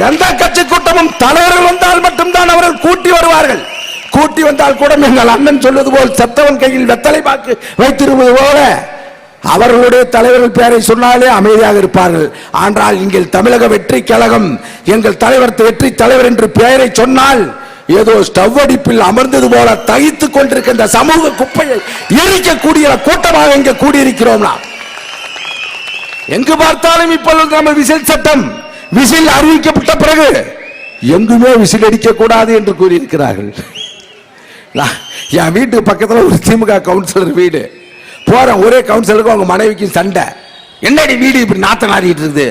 எந்த கட்சி கூட்டமும் தலைவர்கள் வந்தால் மட்டும்தான் அவர்கள் கூட்டி வருவார்கள். கூட்டி வந்தால் கூட எங்கள் அண்ணன் சொல்வது போல் செத்தவன் கையில் வெத்தலை பாக்கு வைத்திருப்பது போல அவர்களுடைய தலைவர்கள் பெயரை சொன்னாலே அமைதியாக இருப்பார்கள். ஆனால் எங்கள் தமிழக வெற்றி கழகம் எங்கள் தலைவர் வெற்றி தலைவர் என்று பெயரை சொன்னால் ஏதோ ஸ்டவ் அடிப்பில் அமர்ந்தது போல தகித்துக் கொண்டிருக்கின்ற சமூக குப்பையை எரிக்கக்கூடிய கூட்டமாக இங்கே கூடியிருக்கிறோம். எங்கு பார்த்தாலும் இப்பொழுது நம்ம விசில் சட்டம் விசில் அறிவிக்கப்பட்ட பிறகு எங்குமே விசில் அடிக்க கூடாது என்று கூறியிருக்கிறார்கள். என் வீட்டு பக்கத்தில் ஒரு திமுக கவுன்சிலர் வீடு போறேன், ஒரே கவுன்சிலருக்கு அவங்க மனைவிக்கு சண்டை. என்னடி வீடு இப்படி நாத்த நாடிட்டு இருக்குது?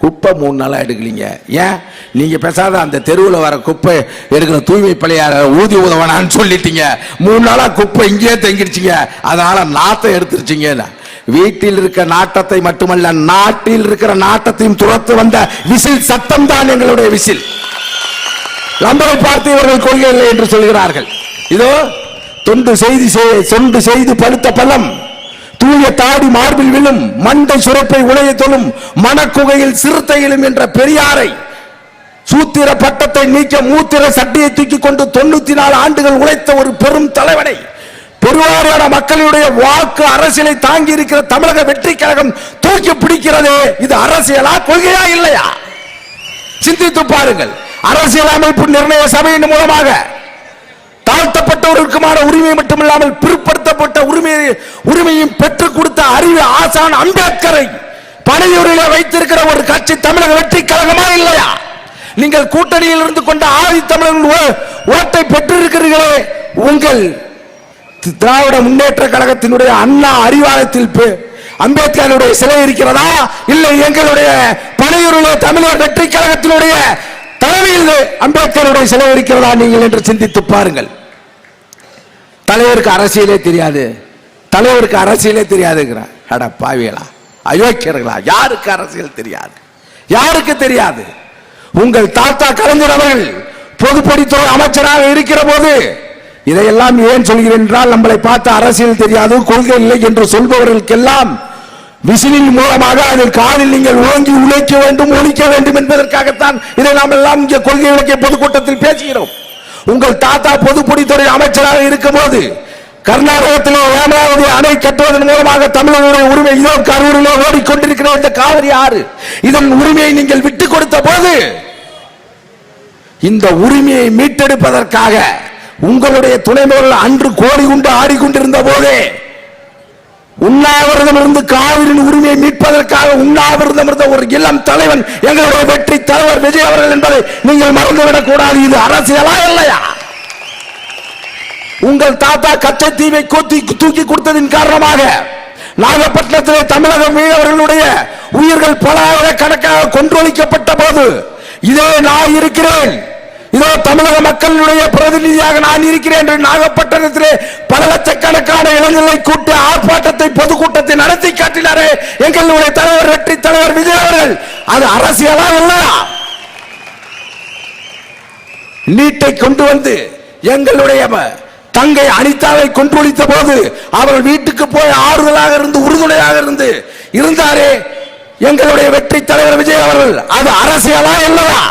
குப்பை 3 நாளா எடுக்கலீங்க. ஏன் நீங்க பேசாத அந்த தெருவில் வர குப்பை எடுக்கிற தூய்மை பணியாள ஊதி உதவனான்னு சொல்லிட்டீங்க. 3 நாளா குப்பை இங்கேயே தங்கிடுச்சிங்க, அதனால நாத்தை எடுத்துருச்சிங்க. வீட்டில் இருக்க நாட்டத்தை மட்டுமல்ல நாட்டில் இருக்கிற நாட்டத்தையும் துரத்து வந்த விசில் சத்தம் தான் எங்களுடைய விசில். நம்மளை பார்த்து இவர்கள் கொள்கை இல்லை என்று சொல்கிறார்கள். இதோ தொண்டு செய்து பழுத்த பள்ளம் தூய தாடி மார்பில் விழும் மண்டை சுரப்பை உலைய தொழும் மனக்குகையில் சிறுத்தையிலும் என்ற பெரியாரை சூத்திர பட்டத்தை நீக்க மூத்திர சட்டியை தூக்கி கொண்டு 94 ஆண்டுகள் உழைத்த ஒரு பெரும் தலைவனை பெருவாரியான மக்களுடைய வாக்கு அரசியலை தாங்கி இருக்கிற தமிழக வெற்றி கழகம் தூக்கி பிடிக்கிறதே, இது அரசியலா கொள்கையா இல்லையா? சிந்தித்து பாருங்கள். அரசியல் அமைப்பு நிர்ணய சபையின் மூலமாக தாழ்த்தப்பட்டவர்களுக்குமான உரிமை மட்டுமில்லாமல் பிற்படுத்தப்பட்ட உரிமையும் பெற்றுக் கொடுத்த அறிவு ஆசான் அம்பேத்கரை பணியுரையில வைத்திருக்கிற ஒரு கட்சி தமிழக வெற்றி கழகமா இல்லையா? நீங்கள் கூட்டணியில் இருந்து கொண்ட ஆதி தமிழர்கள் ஓட்டை பெற்றிருக்கிறீர்களே, உங்கள் திராவிட முன்னேற்ற கழகத்தினுடைய அண்ணா அறிவாலயத்தில் அம்பேத்கருடைய சிலை இருக்கிறதா? இல்லை எங்களுடைய பணியுரையில தமிழக வெற்றி கழகத்தினுடைய தலைமையில் அம்பேத்கருடைய சிலை இருக்கிறதா நீங்கள் என்று சிந்தித்து பாருங்கள். தலைவருக்கு அரசியலே தெரியாது, தலைவருக்கு அரசியலே தெரியாதுங்கிறார். அட பாவிகளா, அயோக்கியர்களா, யாருக்கு அரசியல் தெரியாது? யாருக்கு தெரியாது? உங்கள் தாத்தா கலைஞர் அவர்கள் பொதுப்பணித்துறை அமைச்சராக இருக்கிற போது இதையெல்லாம் ஏன் சொல்கிறேன் என்றால், நம்மளை பார்த்து அரசியல் தெரியாது கொள்கை இல்லை என்று சொல்பவர்களுக்கெல்லாம் விசிலின் மூலமாக அதில் காலில் நீங்கள் ஓங்கி உழைக்க வேண்டும் ஒழிக்க வேண்டும் என்பதற்காகத்தான் இதை நாம் எல்லாம் இங்கே கொள்கை விளக்கிய பொதுக்கூட்டத்தில் பேசுகிறோம். உங்கள் தாத்தா பொதுப்பணித்துறை அமைச்சராக இருக்கும் போது கர்நாடகத்திலே ஏமாவதி அணை கட்டுவதன் மூலமாக தமிழர்களுடைய உரிமை இதோ கரூரிலே ஓடிக்கொண்டிருக்கிற இந்த காவிரி ஆறு, இதன் உரிமையை நீங்கள் விட்டுக் கொடுத்த போது இந்த உரிமையை மீட்டெடுப்பதற்காக உங்களுடைய துணைமுறையில் அன்று கோடி குண்டு ஆடிக்கொண்டிருந்த போதே உண்ணாவிரதம் இருந்து காவிரியின் உரிமையை மீட்பதற்காக உண்ணாவிரதம் இருந்த ஒரு இளம் தலைவன் எங்களுடைய வெற்றி தலைவர் விஜய் அவர்கள் என்பதை நீங்கள் மறந்துவிடக் கூடாது. இது அரசியலா இல்லையா? உங்கள் தாத்தா கச்சத்தீவை தூக்கி கொடுத்ததின் காரணமாக நாகப்பட்டினத்திலே தமிழக மீனவர்களுடைய உயிர்கள் பல ஆயிரக்கணக்காக கொன்றொழிக்கப்பட்ட போது இதே நான் இருக்கிறேன், இதோ தமிழக மக்களுடைய பிரதிநிதியாக நான் இருக்கிறேன் என்று நாகப்பட்டினத்திலே பல லட்சக்கணக்கான இளைஞர்களை கூட்டி ஆர்ப்பாட்டத்தை பொதுக்கூட்டத்தை நடத்தி காட்டினாரே எங்களுடைய தலைவர் வெற்றி தலைவர் விஜய் அவர்கள். அது அரசியலா இல்லையா? நீட்டை கொண்டு வந்து எங்களுடைய தங்கை அனிதாவை கொன்றொழித்த போது அவர்கள் வீட்டுக்கு போய் ஆறுதலாக இருந்து உறுதுணையாக இருந்தாரே எங்களுடைய வெற்றி தலைவர் விஜய் அவர்கள். அது அரசியலா இல்லையா?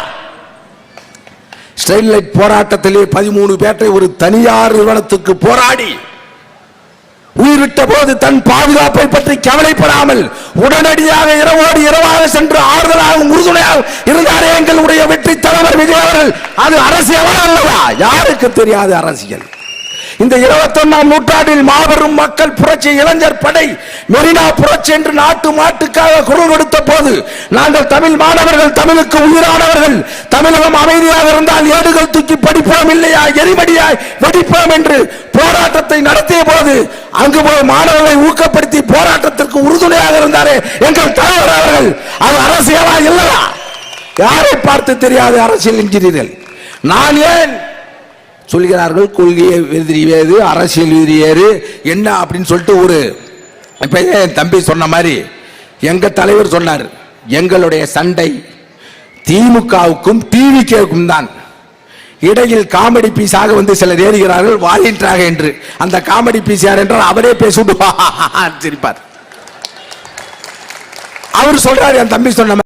ஸ்டெர்லைட் போராட்டத்திலே 13 பேரை ஒரு தனியார் நிறுவனத்துக்கு போராடி உயிர்விட்ட போது தன் பாதுகாப்பை பற்றி கவலைப்படாமல் உடனடியாக இரவோடு இரவாக சென்று ஆறுதலாக உறுதுணையாக இருந்தாரே எங்களுடைய வெற்றி தலைவர் விஜய் அவர்கள். அது அரசியலா அல்லவா? யாருக்கு தெரியாது அரசியல்? இந்த 21ஆம் நூற்றாண்டில் மாபெரும் மக்கள் புரட்சி இளைஞர் படை மெரினா புரட்சி என்று நாட்டு மாட்டுக்காக குரல் கொடுத்த போது நாங்கள் தமிழ் மாணவர்கள் தமிழுக்கு உயிரானவர்கள் தமிழகம் அமைதியாக இருந்தால் ஏடுகள் தூக்கி படிப்போம் இல்லையா எரிமடியாய் வெடிப்போம் என்று போராட்டத்தை நடத்திய போது அங்கு போய் மாணவர்களை ஊக்கப்படுத்தி போராட்டத்திற்கு உறுதுணையாக இருந்தாரே எங்கள் தலைவர் அவர்கள். அது அரசியலா இல்லையா? யாரை பார்த்து தெரியாது அரசியல் இன்ஜினியர்கள். நான் ஏன் சொல்கிறார்கள் கொள்கையை எதிரிவேது அரசியல் எதிரியேறு என்ன அப்படின்னு சொல்லிட்டு ஒரு என் தம்பி சொன்ன மாதிரி எங்க தலைவர் சொன்னார், எங்களுடைய சண்டை திமுகவுக்கும் டிவிகேவுக்கும் தான். இடையில் காமெடி பீஸாக வந்து சிலர் ஏறுகிறார்கள் வாலின்றாக என்று. அந்த காமெடி பீஸ் யார் என்றால் அவரே பேசிவிட்டு சிரிப்பார். அவர் சொல்றாரு, என் தம்பி சொன்ன